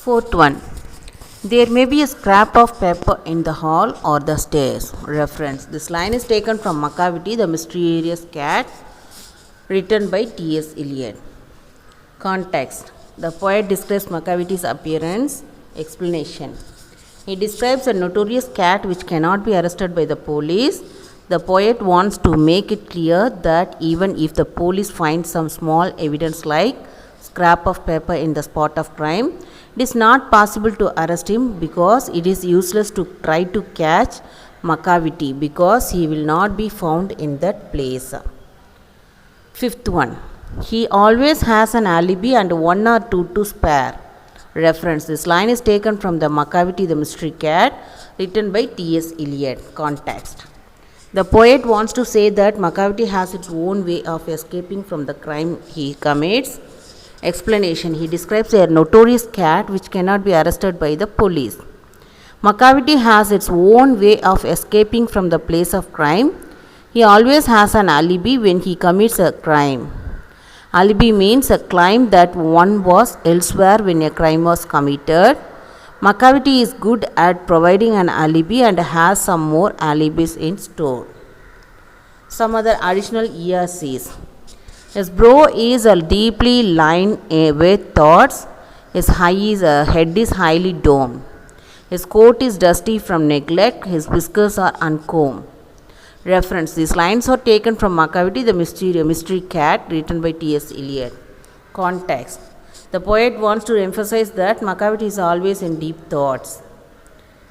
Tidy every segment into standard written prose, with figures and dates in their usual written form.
Fourth one. There may be a scrap of paper in the hall or the stairs. Reference. This line is taken from Macavity, the Mysterious Cat, written by T.S. Eliot. Context. The poet describes Macavity's appearance. Explanation. He describes a notorious cat which cannot be arrested by the police. The poet wants to make it clear that even if the police find some small evidence like scrap of paper in the spot of crime, it is not possible to arrest him because it is useless to try to catch Macavity because he will not be found in that place. Fifth one. He always has an alibi and one or two to spare. Reference. This line is taken from the Macavity the Mystery Cat, written by T.S. Eliot. Context. The poet wants to say that Macavity has its own way of escaping from the crime he commits. Explanation. He describes a notorious cat which cannot be arrested by the police. Macavity has its own way of escaping from the place of crime. He always has an alibi when he commits a crime. Alibi means a claim that one was elsewhere when a crime was committed. Macavity is good at providing an alibi and has some more alibis in store. Some other additional ERCs. His brow is deeply lined with thoughts. His head is highly domed. His coat is dusty from neglect. His whiskers are uncombed. Reference. These lines are taken from Macavity the Mystery Cat, written by T.S. Eliot. Context. The poet wants to emphasize that Macavity is always in deep thoughts.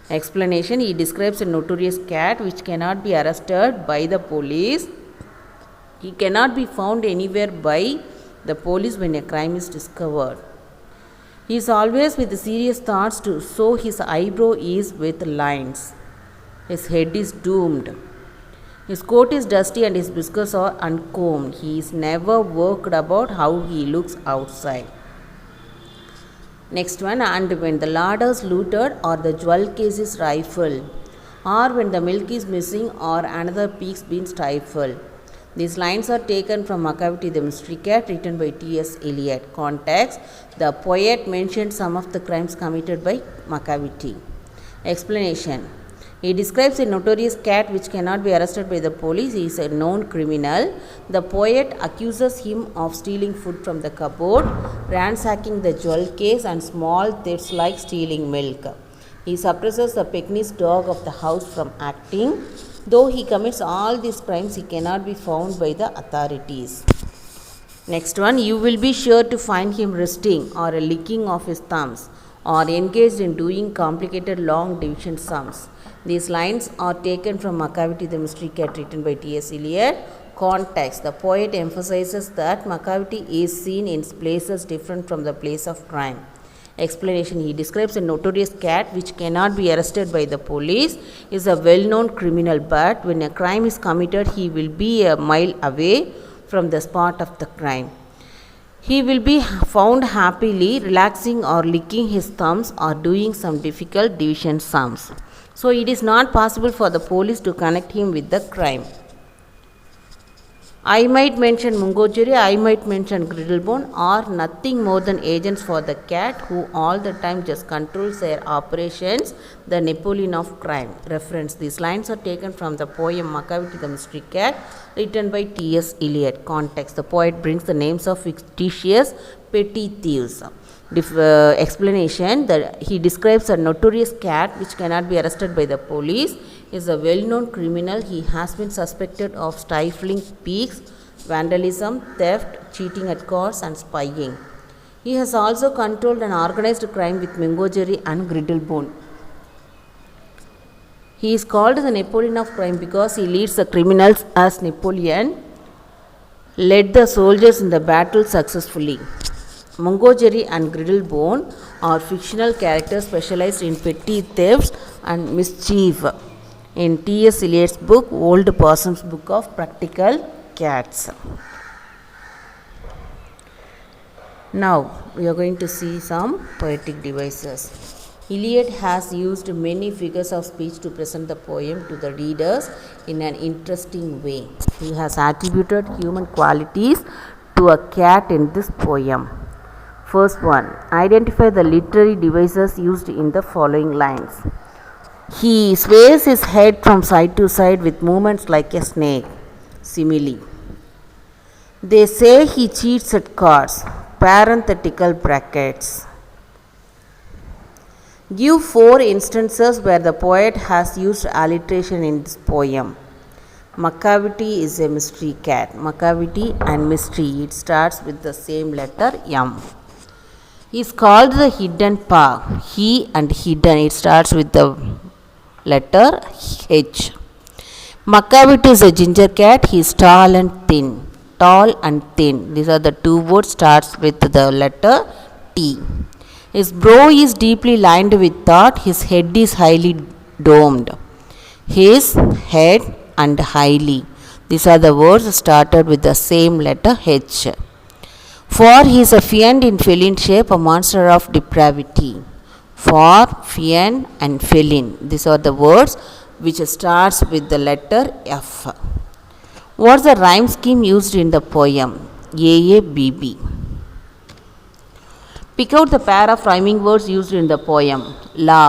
Explanation. He describes a notorious cat which cannot be arrested by the police. He cannot be found anywhere by the police when a crime is discovered. He is always with serious thoughts, so his eyebrow is with lines. His head is doomed. His coat is dusty and his whiskers are uncombed. He is never worked about how he looks outside. Next one. And when the larder is looted or the jewel case is rifled, or when the milk is missing or another pig's been stifled. These lines are taken from Macavity the Mystery Cat, written by T.S. Eliot. Context. The poet mentioned some of the crimes committed by Macavity. Explanation. He describes a notorious cat which cannot be arrested by the police. He is a known criminal. The poet accuses him of stealing food from the cupboard, ransacking the jewel case, and small thefts like stealing milk. He suppresses the Pekingese dog of the house from acting. Though he commits all these crimes, he cannot be found by the authorities. Next one. You will be sure to find him resting or licking of his thumbs or engaged in doing complicated long division sums. These lines are taken from Macavity the Mystery Cat, written by T.S. Eliot. Context. The poet emphasizes that Macavity is seen in places different from the place of crime. Explanation. He describes a notorious cat which cannot be arrested by the police. He is a well-known criminal, but when a crime is committed, he will be a mile away from the spot of the crime. He will be found happily relaxing or licking his thumbs or doing some difficult division sums. So it is not possible for the police to connect him with the crime. I might mention Mungo Jerry, I might mention Griddlebone, are nothing more than agents for the cat who all the time just controls their operations, the Napoleon of crime. Reference. These lines are taken from the poem Macavity the Mystery Cat, written by T.S. Eliot. Context. The poet brings the names of fictitious petty thieves. Explanation. That he describes a notorious cat which cannot be arrested by the police. He is a well-known criminal. He has been suspected of stifling pigs, vandalism, theft, cheating at cards, and spying. He has also controlled an organized crime with Mungo Jerry and Griddlebone. He is called the Napoleon of crime because he leads the criminals as Napoleon led the soldiers in the battle successfully. Mungo Jerry and Griddlebone are fictional characters specialized in petty thefts and mischief in T.S. Eliot's book, Old Possum's Book of Practical Cats. Now we are going to see some poetic devices. Eliot has used many figures of speech to present the poem to the readers in an interesting way. He has attributed human qualities to a cat in this poem. First one, identify the literary devices used in the following lines. He sways his head from side to side with movements like a snake. Simile. They say he cheats at cards. Parenthetical brackets. Give 4 instances where the poet has used alliteration in this poem. Macavity is a mystery cat. Macavity and mystery. It starts with the same letter M. He is called the hidden paw. He and hidden. It starts with the letter H. Macavity is a ginger cat. He is tall and thin. Tall and thin. These are the 2 words starts with the letter T. His brow is deeply lined with thought. His head is highly domed. His head and highly. These are the words started with the same letter H. For he is a fiend in feline shape, a monster of depravity. For, fiend and feline. These are the words which starts with the letter F. What is the rhyme scheme used in the poem? AABB. Pick out the pair of rhyming words used in the poem. La,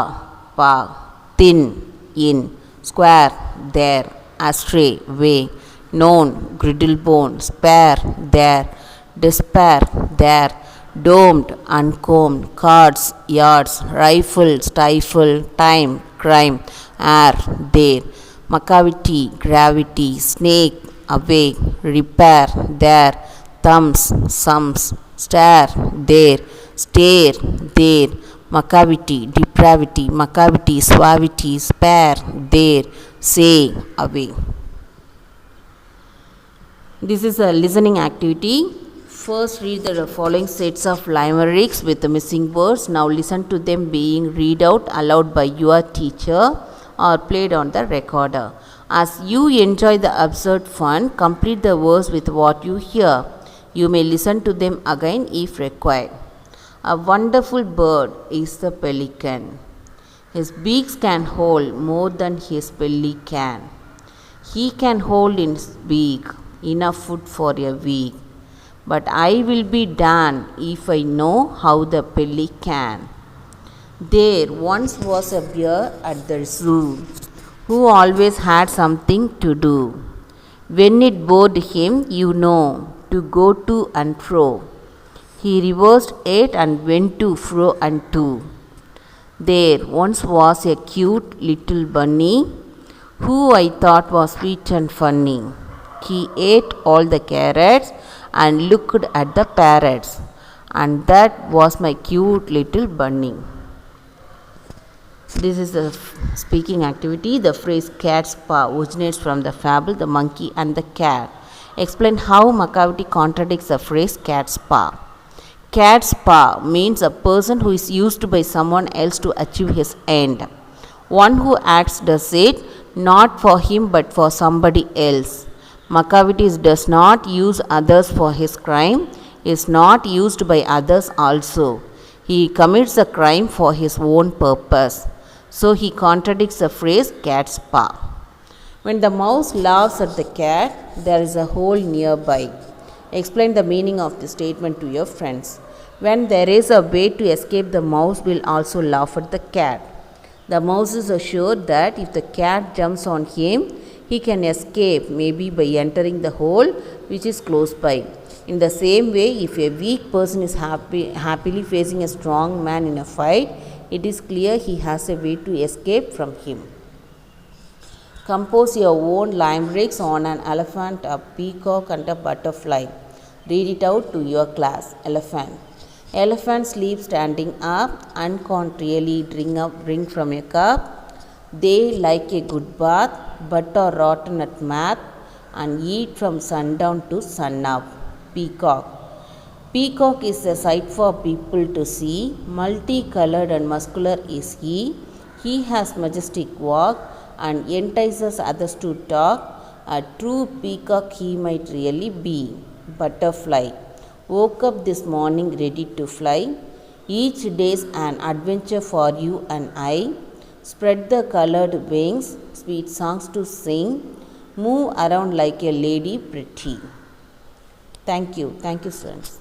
pa, thin, in, square, there, astray, way, known, griddle bone, spare, there, despair, there, domed, uncombed, cards, yards, rifle, stifle, time, crime, air, there, macavity, gravity, snake, away, repair, there, thumbs, sums, stare, there, stare, there, macavity, depravity, macavity, suavity, spare, there, say, away. This is a listening activity. First read the following sets of limericks with the missing words. Now listen to them being read out aloud by your teacher or played on the recorder. As you enjoy the absurd fun, complete the verse with what you hear. You may listen to them again if required. A wonderful bird is the pelican. His beaks can hold more than his belly can. He can hold in his beak enough food for a week. But I will be damned if I know how the pelican. There once was a bear at the zoo who always had something to do. When it bored him, to go to and fro. He reversed it and went to, fro and to. There once was a cute little bunny who I thought was sweet and funny. He ate all the carrots and looked at the parrots, and that was my cute little bunny. This is a speaking activity. The phrase cat's paw originates from the fable The Monkey and the Cat. Explain how Macavity contradicts the phrase cat's paw. Cat's paw means a person who is used by someone else to achieve his end. One who acts does it not for him but for somebody else. Macavity does not use others for his crime, is not used by others also. He commits the crime for his own purpose. So he contradicts the phrase cat's paw. When the mouse laughs at the cat, there is a hole nearby. Explain the meaning of the statement to your friends. When there is a way to escape, the mouse will also laugh at the cat. The mouse is assured that if the cat jumps on him, he can escape, maybe by entering the hole which is close by. In the same way, if a weak person is happily facing a strong man in a fight, it is clear he has a way to escape from him. Compose your own limericks on an elephant, a peacock and a butterfly. Read it out to your class. Elephant. Elephant sleeps standing up and can't really drink from a cup. They like a good bath, but are rotten at math and eat from sundown to sunup. Peacock. Peacock is a sight for people to see. Multicolored and muscular is he. He has majestic walk and entices others to talk. A true peacock he might really be. Butterfly. Woke up this morning ready to fly. Each day's an adventure for you and I. Spread the colored wings, sweet songs to sing. Move around like a lady pretty. Thank you. Thank you, students.